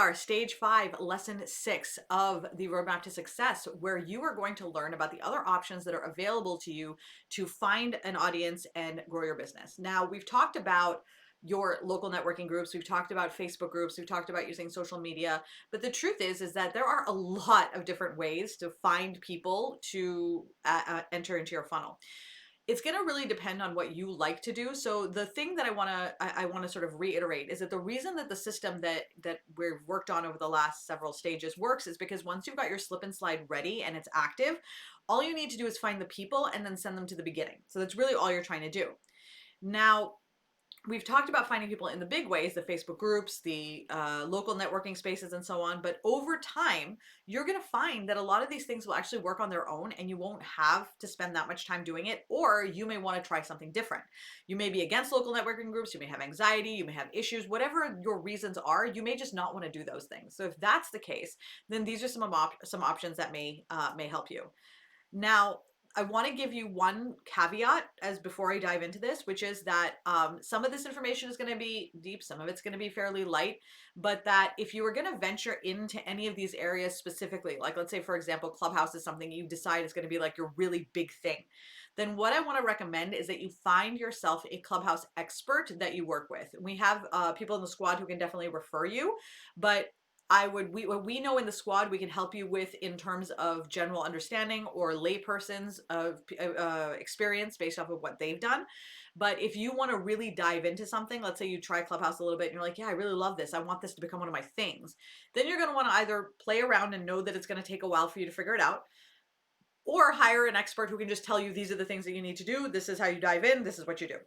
are stage 5, lesson 6 of the roadmap to success, where you are going to learn about the other options that are available to you to find an audience and grow your business. Now, we've talked about your local networking groups, we've talked about Facebook groups, we've talked about using social media, but the truth is that there are a lot of different ways to find people to enter into your funnel. It's going to really depend on what you like to do. So the thing that I want to sort of reiterate is that the reason that the system that we've worked on over the last several stages works is because once you've got your slip and slide ready and it's active, all you need to do is find the people and then send them to the beginning. So that's really all you're trying to do. Now, we've talked about finding people in the big ways, the Facebook groups, the local networking spaces, and so on. But over time, you're going to find that a lot of these things will actually work on their own and you won't have to spend that much time doing it. Or you may want to try something different. You may be against local networking groups. You may have anxiety. You may have issues. Whatever your reasons are, you may just not want to do those things. So if that's the case, then these are some options that may help you. Now, I want to give you one caveat as before I dive into this, which is that some of this information is going to be deep, some of it's going to be fairly light, but that if you were going to venture into any of these areas specifically, like let's say, for example, Clubhouse is something you decide is going to be like your really big thing, then what I want to recommend is that you find yourself a Clubhouse expert that you work with. We have people in the squad who can definitely refer you, but what we know in the squad we can help you with in terms of general understanding or laypersons of experience based off of what they've done. But if you want to really dive into something, let's say you try Clubhouse a little bit and you're like, yeah, I really love this. I want this to become one of my things. Then you're going to want to either play around and know that it's going to take a while for you to figure it out, or hire an expert who can just tell you these are the things that you need to do. This is how you dive in. This is what you do.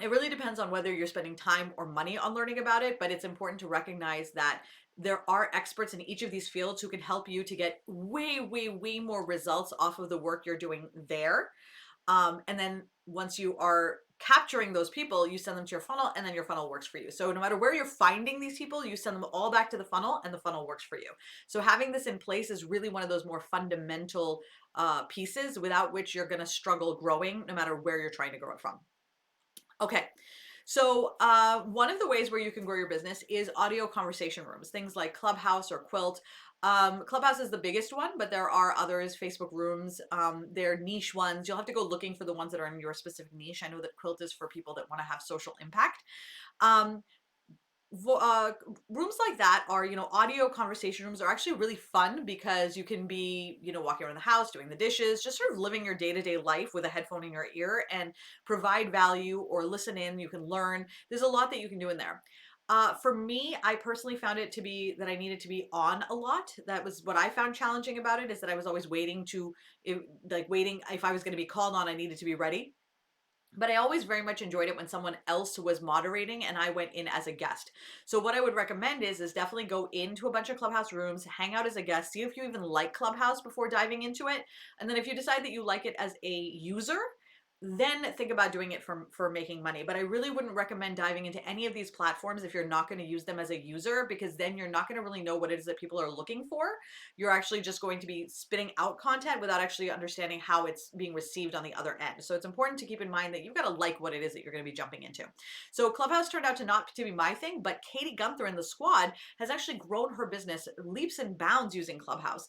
It really depends on whether you're spending time or money on learning about it, but it's important to recognize that there are experts in each of these fields who can help you to get way, way, way more results off of the work you're doing there. And then once you are capturing those people, you send them to your funnel and then your funnel works for you. So no matter where you're finding these people, you send them all back to the funnel and the funnel works for you. So having this in place is really one of those more fundamental pieces without which you're going to struggle growing no matter where you're trying to grow it from. Okay, so one of the ways where you can grow your business is audio conversation rooms, things like Clubhouse or Quilt. Clubhouse is the biggest one, but there are others, Facebook rooms. They're niche ones. You'll have to go looking for the ones that are in your specific niche. I know that Quilt is for people that want to have social impact. Um, Rooms like that are, audio conversation rooms are actually really fun because you can be, walking around the house, doing the dishes, just sort of living your day-to-day life with a headphone in your ear and provide value or listen in. You can learn. There's a lot that you can do in there. For me, I personally found it to be that I needed to be on a lot. That was what I found challenging about it, is that I was always waiting if I was going to be called on, I needed to be ready. But I always very much enjoyed it when someone else was moderating and I went in as a guest. So what I would recommend is definitely go into a bunch of Clubhouse rooms, hang out as a guest, see if you even like Clubhouse before diving into it. And then if you decide that you like it as a user, then think about doing it for making money. But I really wouldn't recommend diving into any of these platforms if you're not going to use them as a user, because then you're not going to really know what it is that people are looking for. You're actually just going to be spitting out content without actually understanding how it's being received on the other end. So it's important to keep in mind that you've got to like what it is that you're going to be jumping into. So Clubhouse turned out not to be my thing, but Katie Gunther in the squad has actually grown her business leaps and bounds using Clubhouse.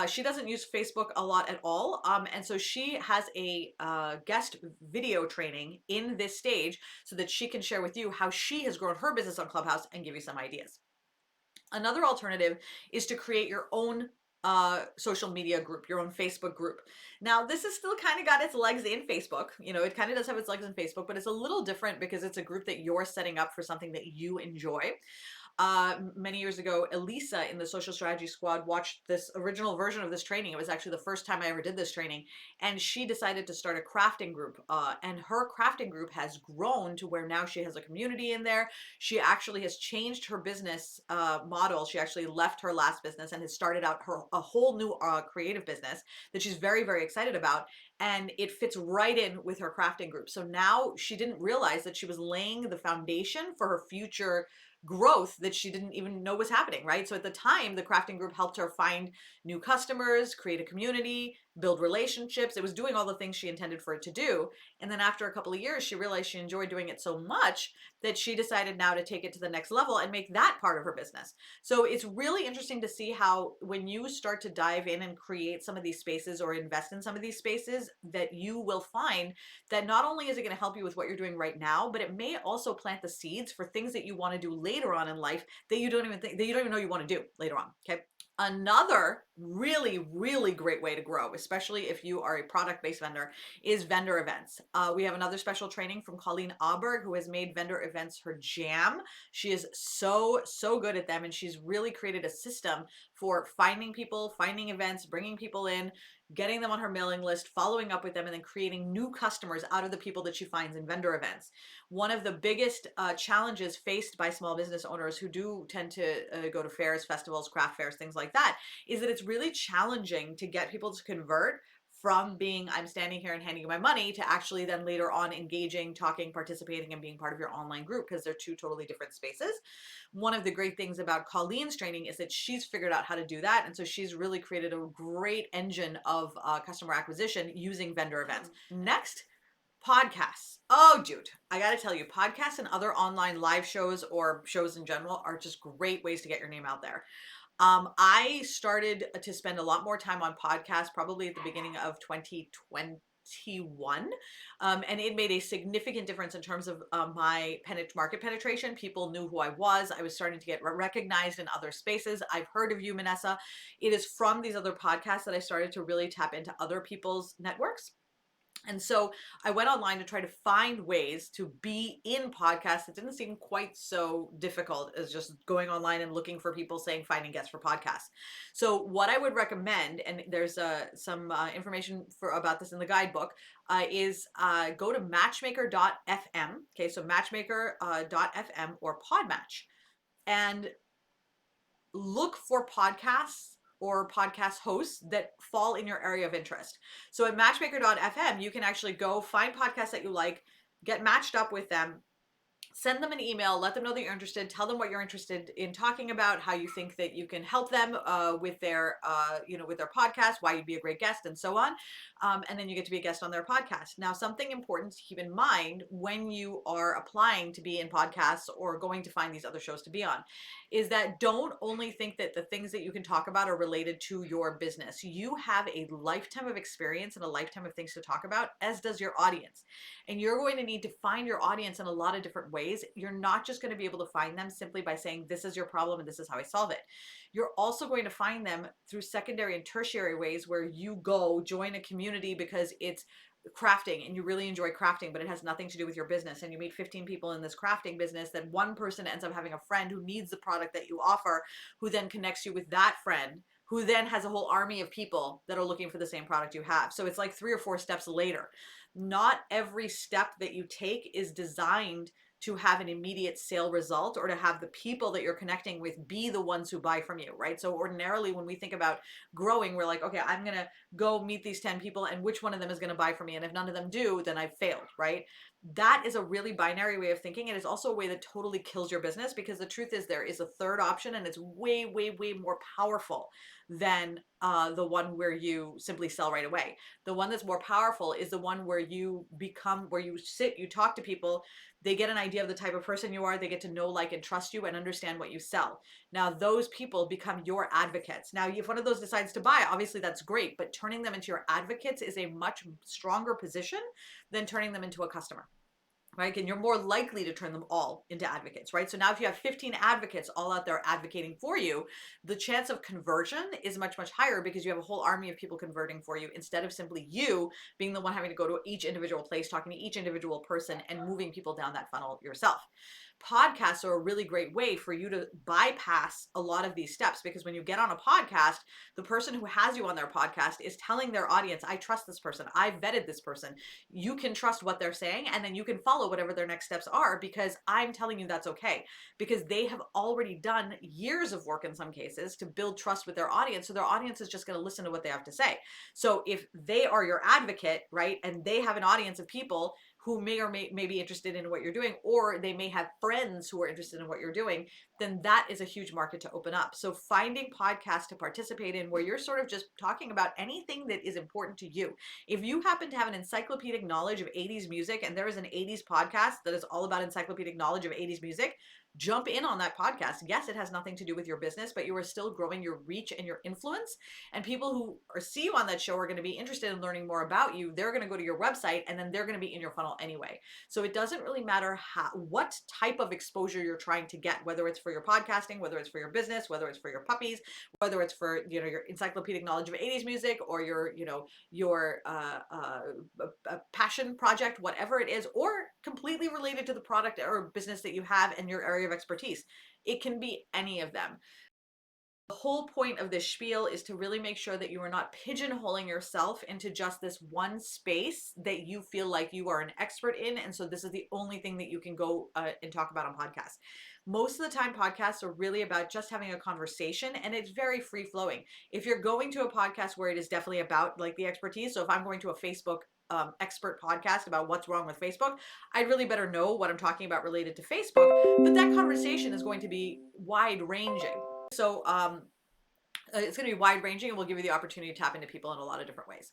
She doesn't use Facebook a lot at all. And so she has a guest video training in this stage so that she can share with you how she has grown her business on Clubhouse and give you some ideas. Another alternative is to create your own social media group, your own Facebook group. Now, this is still kind of got its legs in Facebook. It kind of does have its legs in Facebook, but it's a little different because it's a group that you're setting up for something that you enjoy. Many years ago, Elisa in the Social Strategy Squad watched this original version of this training. It was actually the first time I ever did this training. And she decided to start a crafting group. And her crafting group has grown to where now she has a community in there. She actually has changed her business model. She actually left her last business and has started out a whole new creative business that she's very, very excited about. And it fits right in with her crafting group. So now she didn't realize that she was laying the foundation for her future growth that she didn't even know was happening, right? So at the time, the crafting group helped her find new customers, create a community, build relationships. It was doing all the things she intended for it to do. And then after a couple of years, she realized she enjoyed doing it so much that she decided now to take it to the next level and make that part of her business. So it's really interesting to see how when you start to dive in and create some of these spaces or invest in some of these spaces, that you will find that not only is it going to help you with what you're doing right now, but it may also plant the seeds for things that you want to do later on in life that you don't even think, that you don't even know you want to do later on. Okay. Another really, really great way to grow, especially if you are a product-based vendor, is vendor events. We have another special training from Colleen Auberg, who has made vendor events her jam. She is so, so good at them, and she's really created a system for finding people, finding events, bringing people in, getting them on her mailing list, following up with them, and then creating new customers out of the people that she finds in vendor events. One of the biggest challenges faced by small business owners who do tend to go to fairs, festivals, craft fairs, things like that, is that it's really challenging to get people to convert from being I'm standing here and handing you my money to actually then later on engaging, talking, participating, and being part of your online group, because they're two totally different spaces. One of the great things about Colleen's training is that she's figured out how to do that. And so she's really created a great engine of customer acquisition using vendor events. Next, podcasts. Oh, dude, I got to tell you, podcasts and other online live shows or shows in general are just great ways to get your name out there. I started to spend a lot more time on podcasts probably at the beginning of 2021. And it made a significant difference in terms of my market penetration. People knew who I was. I was starting to get recognized in other spaces. I've heard of you, Manessa. It is from these other podcasts that I started to really tap into other people's networks. And so I went online to try to find ways to be in podcasts that didn't seem quite so difficult as just going online and looking for people saying finding guests for podcasts. So what I would recommend, and there's some information about this in the guidebook, is go to matchmaker.fm. Okay, so matchmaker.fm or Podmatch, and look for podcasts or podcast hosts that fall in your area of interest. So at matchmaker.fm, you can actually go find podcasts that you like, get matched up with them, send them an email, let them know that you're interested, tell them what you're interested in talking about, how you think that you can help them with their, with their podcast, why you'd be a great guest, and so on. And then you get to be a guest on their podcast. Now, something important to keep in mind when you are applying to be in podcasts or going to find these other shows to be on is that don't only think that the things that you can talk about are related to your business. You have a lifetime of experience and a lifetime of things to talk about, as does your audience. And you're going to need to find your audience in a lot of different ways. You're not just going to be able to find them simply by saying, this is your problem and this is how I solve it. You're also going to find them through secondary and tertiary ways where you go join a community because it's crafting and you really enjoy crafting, but it has nothing to do with your business. And you meet 15 people in this crafting business, that one person ends up having a friend who needs the product that you offer, who then connects you with that friend, who then has a whole army of people that are looking for the same product you have. So it's like 3 or 4 steps later. Not every step that you take is designed to have an immediate sale result or to have the people that you're connecting with be the ones who buy from you, right? So ordinarily when we think about growing, we're like, okay, I'm going to go meet these 10 people and which one of them is going to buy from me? And if none of them do, then I've failed, right? That is a really binary way of thinking. It is also a way that totally kills your business, because the truth is there is a third option and it's way, way, way more powerful than the one where you simply sell right away. The one that's more powerful is the one where you sit, you talk to people, they get an idea of the type of person you are, they get to know, like, and trust you and understand what you sell. Now, those people become your advocates. Now, if one of those decides to buy, obviously that's great, but turning them into your advocates is a much stronger position than turning them into a customer. Right? And you're more likely to turn them all into advocates, right? So now if you have 15 advocates all out there advocating for you, the chance of conversion is much, much higher because you have a whole army of people converting for you instead of simply you being the one having to go to each individual place, talking to each individual person and moving people down that funnel yourself. Podcasts are a really great way for you to bypass a lot of these steps, because when you get on a podcast, the person who has you on their podcast is telling their audience, I trust this person, I've vetted this person, you can trust what they're saying, and then you can follow whatever their next steps are because I'm telling you that's okay, because they have already done years of work in some cases to build trust with their audience, so their audience is just going to listen to what they have to say. So if they are your advocate, right, and they have an audience of people, who may or may be interested in what you're doing, or they may have friends who are interested in what you're doing, then that is a huge market to open up. So finding podcasts to participate in where you're sort of just talking about anything that is important to you. If you happen to have an encyclopedic knowledge of 80s music and there is an 80s podcast that is all about encyclopedic knowledge of 80s music, jump in on that podcast. Yes, it has nothing to do with your business, but you are still growing your reach and your influence. And people who see you on that show are going to be interested in learning more about you. They're going to go to your website and then they're going to be in your funnel anyway. So it doesn't really matter what type of exposure you're trying to get, whether it's for your podcasting, whether it's for your business, whether it's for your puppies, whether it's for, you know, your encyclopedic knowledge of 80s music, or your, you know, your passion project, whatever it is, or completely related to the product or business that you have and your area of expertise. It can be any of them. The whole point of this spiel is to really make sure that you are not pigeonholing yourself into just this one space that you feel like you are an expert in. And so this is the only thing that you can go and talk about on podcasts. Most of the time, podcasts are really about just having a conversation, and it's very free flowing. If you're going to a podcast where it is definitely about like the expertise, so if I'm going to a Facebook expert podcast about what's wrong with Facebook, I'd really better know what I'm talking about related to Facebook, but that conversation is going to be wide ranging. So it's going to be wide ranging, and we'll give you the opportunity to tap into people in a lot of different ways.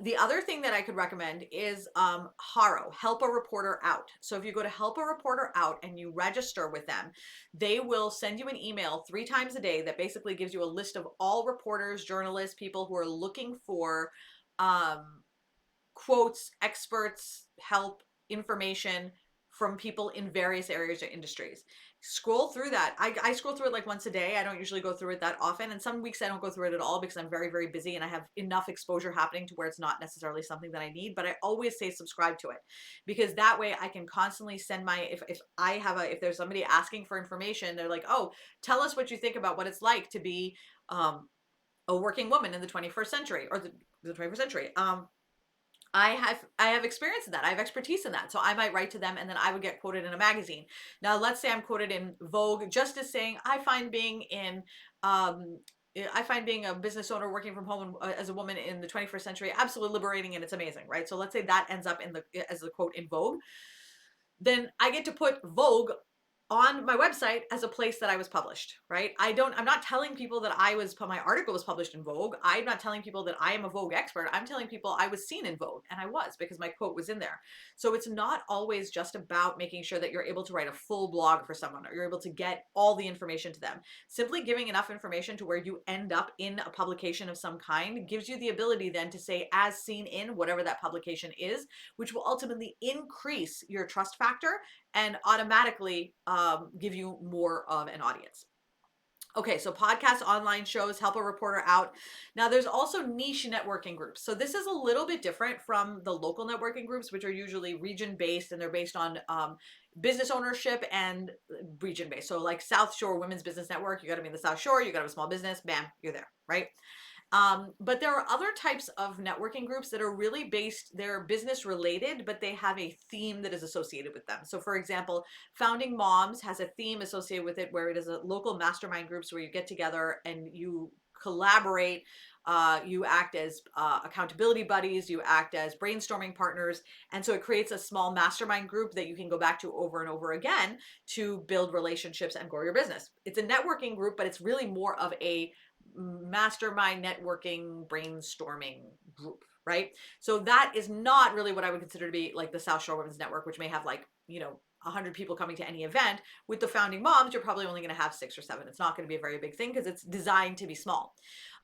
The other thing that I could recommend is HARO, Help a Reporter Out. So if you go to Help a Reporter Out and you register with them, they will send you an email 3 times a day that basically gives you a list of all reporters, journalists, people who are looking for um, quotes, experts, help, information from people in various areas or industries. Scroll through that. I scroll through it like once a day. I don't usually go through it that often. And some weeks I don't go through it at all because I'm very, very busy and I have enough exposure happening to where it's not necessarily something that I need. But I always say subscribe to it, because that way I can constantly send my, if there's somebody asking for information, they're like, oh, tell us what you think about what it's like to be a working woman in the 21st century, or the 21st century. I have experience in that. I have expertise in that. So I might write to them and then I would get quoted in a magazine. Now, let's say I'm quoted in Vogue just as saying, I find being a business owner working from home as a woman in the 21st century absolutely liberating, and it's amazing, right? So let's say that ends up as the quote in Vogue. Then I get to put Vogue on my website as a place that I was published, right? I'm not telling people that my article was published in Vogue. I'm not telling people that I am a Vogue expert. I'm telling people I was seen in Vogue, and I was, because my quote was in there. So it's not always just about making sure that you're able to write a full blog for someone, or you're able to get all the information to them. Simply giving enough information to where you end up in a publication of some kind gives you the ability then to say, as seen in whatever that publication is, which will ultimately increase your trust factor and automatically give you more of an audience. Okay, so podcasts, online shows, Help a Reporter Out. Now, there's also niche networking groups. So this is a little bit different from the local networking groups, which are usually region-based, and they're based on business ownership and region-based. So like South Shore Women's Business Network, you got to be in the South Shore, you got to have a small business, bam, you're there, right? But there are other types of networking groups that are really based, they're business related, but they have a theme that is associated with them. So for example, Founding Moms has a theme associated with it where it is a local mastermind groups where you get together and you collaborate. You act as accountability buddies, you act as brainstorming partners. And so it creates a small mastermind group that you can go back to over and over again to build relationships and grow your business. It's a networking group, but it's really more of a mastermind networking brainstorming group, right? So that is not really what I would consider to be like the South Shore Women's Network, which may have like, 100 people coming to any event. With the Founding Moms, you're probably only going to have 6 or 7. It's not going to be a very big thing because it's designed to be small.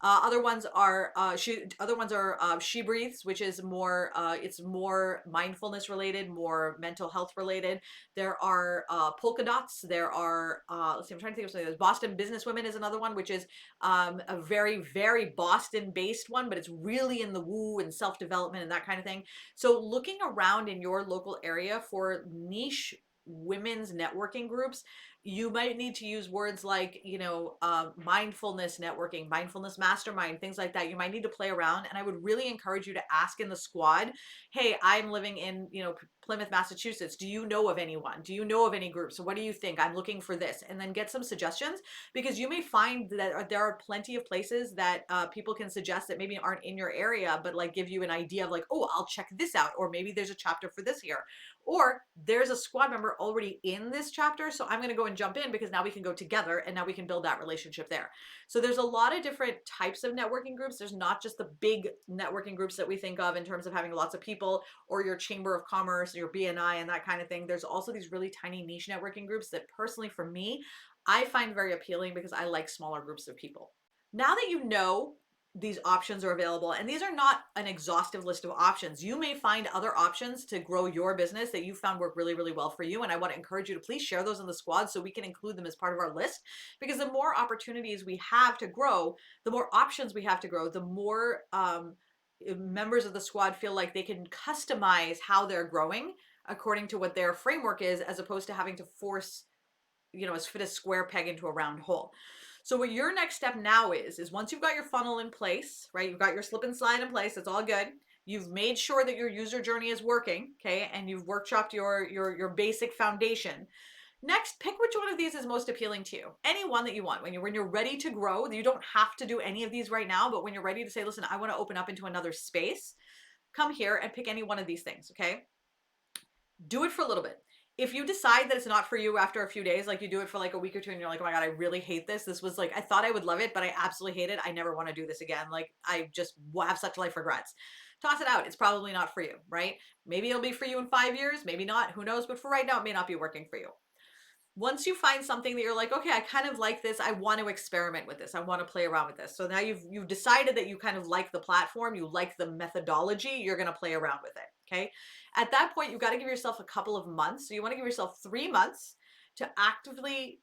Other ones are She Breathes, which is more it's more mindfulness related, more mental health related. There are Polka Dots. There are let's see, I'm trying to think of something. There's Boston Business Women is another one, which is a very, very Boston based one, but it's really in the woo and self development and that kind of thing. So looking around in your local area for niche women's networking groups, You might need to use words like, mindfulness networking, mindfulness mastermind, things like that. You might need to play around. And I would really encourage you to ask in the squad, hey, I'm living in, Plymouth, Massachusetts. Do you know of anyone? Do you know of any groups? So what do you think? I'm looking for this. And then get some suggestions, because you may find that there are plenty of places that people can suggest that maybe aren't in your area, but like give you an idea of like, oh, I'll check this out. Or maybe there's a chapter for this here. Or there's a squad member already in this chapter, so I'm going to go and jump in because now we can go together and now we can build that relationship there. So there's a lot of different types of networking groups. There's not just the big networking groups that we think of in terms of having lots of people, or your chamber of commerce, your BNI and that kind of thing. There's also these really tiny niche networking groups that personally for me, I find very appealing because I like smaller groups of people. Now that you know these options are available, and these are not an exhaustive list of options, you may find other options to grow your business that you found work really, really well for you. And I want to encourage you to please share those in the squad so we can include them as part of our list, because the more opportunities we have to grow, the more options we have to grow, the more members of the squad feel like they can customize how they're growing according to what their framework is, as opposed to having to force, fit a square peg into a round hole. So what your next step now is once you've got your funnel in place, right? You've got your slip and slide in place. It's all good. You've made sure that your user journey is working, okay? And you've workshopped your basic foundation. Next, pick which one of these is most appealing to you. Any one that you want. When you're ready to grow, you don't have to do any of these right now, but when you're ready to say, listen, I want to open up into another space, come here and pick any one of these things, okay? Do it for a little bit. If you decide that it's not for you after a few days, like you do it for like a week or two and you're like, oh my God, I really hate this. This was like, I thought I would love it, but I absolutely hate it. I never want to do this again. Like I just have such life regrets. Toss it out. It's probably not for you, right? Maybe it'll be for you in 5 years, maybe not, who knows? But for right now, it may not be working for you. Once you find something that you're like, okay, I kind of like this, I want to experiment with this, I want to play around with this. So now you've decided that you kind of like the platform, you like the methodology, you're going to play around with it. Okay. At that point, you've got to give yourself a couple of months. So you want to give yourself 3 months to actively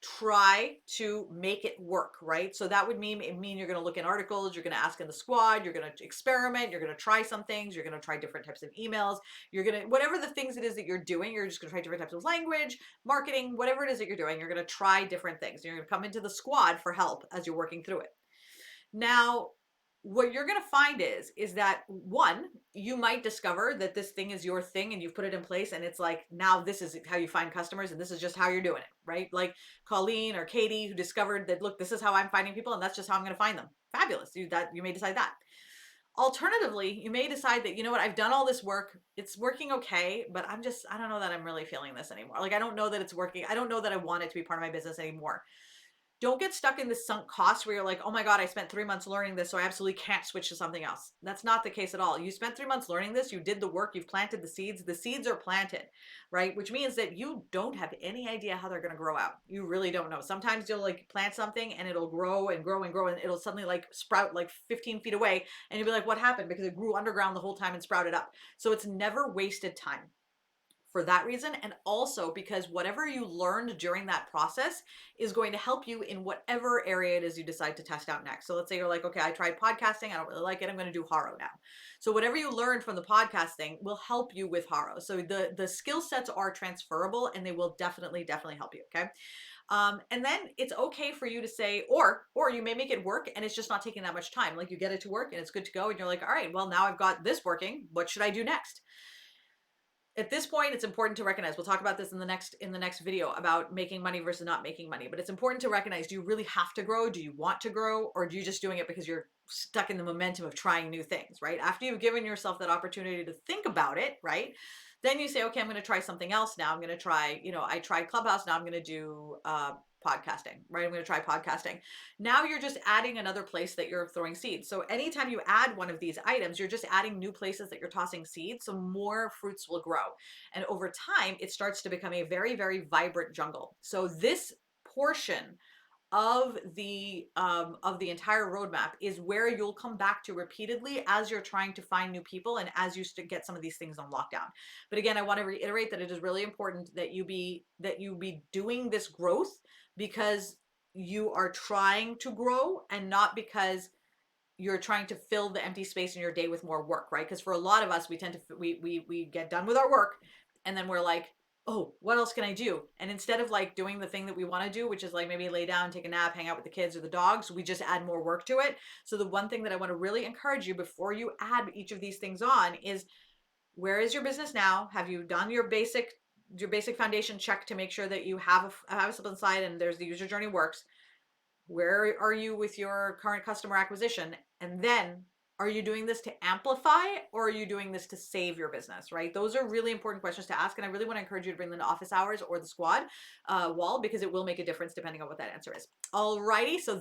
try to make it work, right? So that would mean you're going to look in articles, you're going to ask in the squad, you're going to experiment, you're going to try some things, you're going to try different types of emails, you're going to, whatever the things it is that you're doing, you're just going to try different types of language, marketing, whatever it is that you're doing, you're going to try different things. You're going to come into the squad for help as you're working through it. Now, what you're going to find is that one, you might discover that this thing is your thing and you've put it in place, and it's like, now this is how you find customers and this is just how you're doing it, right? Like Colleen or Katie, who discovered that, look, this is how I'm finding people and that's just how I'm going to find them. Fabulous. You may decide that. Alternatively, you may decide that, you know what, I've done all this work, it's working okay, but I don't know that I'm really feeling this anymore. Like, I don't know that it's working. I don't know that I want it to be part of my business anymore. Don't get stuck in this sunk cost where you're like, oh my God, I spent 3 months learning this, so I absolutely can't switch to something else. That's not the case at all. You spent 3 months learning this, you did the work, you've planted the seeds are planted, right? Which means that you don't have any idea how they're going to grow out. You really don't know. Sometimes you'll like plant something and it'll grow and grow and grow, and it'll suddenly like sprout like 15 feet away. And you'll be like, what happened? Because it grew underground the whole time and sprouted up. So it's never wasted time for that reason, and also because whatever you learned during that process is going to help you in whatever area it is you decide to test out next. So let's say you're like, okay, I tried podcasting, I don't really like it, I'm going to do HARO now. So whatever you learned from the podcasting will help you with HARO. So the skill sets are transferable and they will definitely help you. Okay. And then it's okay for you to say, or you may make it work and it's just not taking that much time. Like you get it to work and it's good to go and you're like, all right, well, now I've got this working, what should I do next? At this point, it's important to recognize, we'll talk about this in the next video about making money versus not making money, but it's important to recognize, do you really have to grow? Do you want to grow? Or do you just doing it because you're stuck in the momentum of trying new things, right? After you've given yourself that opportunity to think about it, right? Then you say, okay, I'm going to try something else now. I'm going to try, I tried Clubhouse. Now I'm going to do podcasting, right? I'm going to try podcasting. Now you're just adding another place that you're throwing seeds. So anytime you add one of these items, you're just adding new places that you're tossing seeds. So more fruits will grow. And over time, it starts to become a very, very vibrant jungle. So this portion of the entire roadmap is where you'll come back to repeatedly as you're trying to find new people and as you get some of these things on lockdown. But again, I want to reiterate that it is really important that you be doing this growth because you are trying to grow and not because you're trying to fill the empty space in your day with more work, right? Because for a lot of us, we tend to we get done with our work and then we're like, oh, what else can I do? And instead of like doing the thing that we want to do, which is like maybe lay down, take a nap, hang out with the kids or the dogs, we just add more work to it. So the one thing that I want to really encourage you before you add each of these things on is, where is your business now? Have you done your basic foundation check to make sure that you have a simple side and there's the user journey works? Where are you with your current customer acquisition? And then, are you doing this to amplify, or are you doing this to save your business, right? Those are really important questions to ask. And I really want to encourage you to bring them to office hours or the squad wall, because it will make a difference depending on what that answer is. Alrighty, so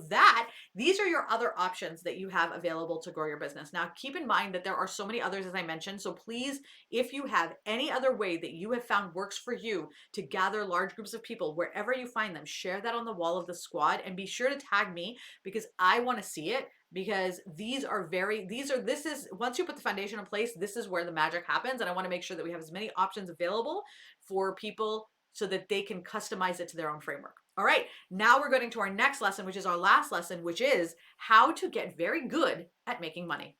these are your other options that you have available to grow your business. Now, keep in mind that there are so many others, as I mentioned. So please, if you have any other way that you have found works for you to gather large groups of people, wherever you find them, share that on the wall of the squad and be sure to tag me, because I want to see it. Because this is, once you put the foundation in place, this is where the magic happens. And I want to make sure that we have as many options available for people so that they can customize it to their own framework. All right, now we're getting to our next lesson, which is our last lesson, which is how to get very good at making money.